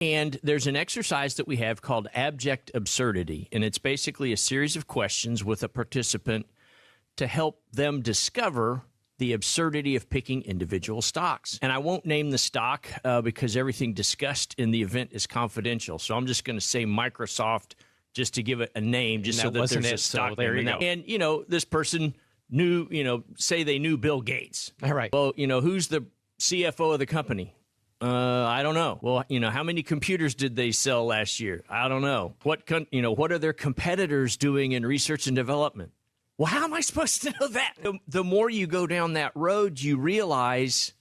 And there's an exercise that we have called abject absurdity. And it's basically a series of questions with a participant to help them discover the absurdity of picking individual stocks. And I won't name the stock because everything discussed in the event is confidential. So I'm just going to say Microsoft just to give it a name, just so that there's a stock there. You go. And, this person knew, say they knew Bill Gates. All right. Well, who's the CFO of the company? I don't know. Well, how many computers did they sell last year? I don't know. What are their competitors doing in research and development? Well, how am I supposed to know that? The more you go down that road, you realize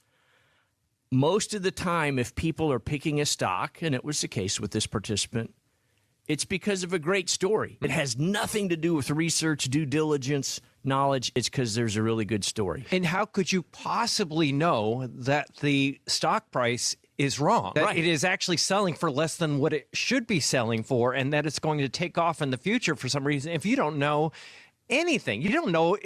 most of the time, if people are picking a stock, and it was the case with this participant, it's because of a great story. It has nothing to do with research, due diligence, knowledge. It's because there's a really good story. And how could you possibly know that the stock price is wrong? That it is actually selling for less than what it should be selling for, and that it's going to take off in the future for some reason if you don't know anything. You don't know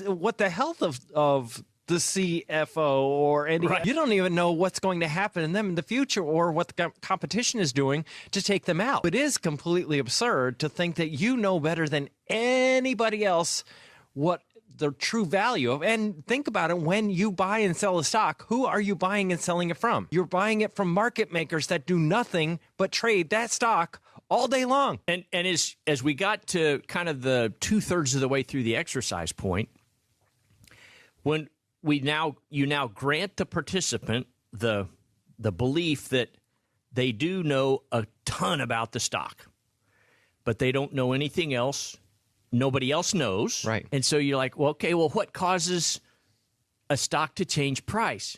what the health of the CFO or any. Right. You don't even know what's going to happen in them in the future or what the competition is doing to take them out. It is completely absurd to think that you know better than anybody else what the true value of. And think about it, when you buy and sell a stock, who are you buying and selling it from? You're buying it from market makers that do nothing but trade that stock all day long. And as we got to kind of the 2/3 of the way through the exercise point, when you now grant the participant the belief that they do know a ton about the stock, but they don't know anything else. Nobody else knows. Right. And so you're like, well, okay, what causes a stock to change price?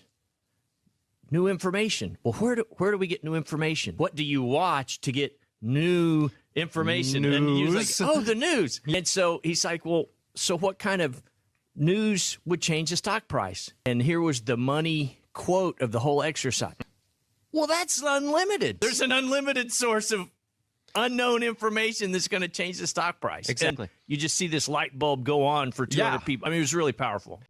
New information. Well, where do we get new information? What do you watch to get new information? News. And he's like, oh, the news. And so he's like, well, so what kind of news would change the stock price? And here was the money quote of the whole exercise. Well, that's unlimited. There's an unlimited source of unknown information that's going to change the stock price. Exactly. And you just see this light bulb go on for 200 people. I mean, it was really powerful.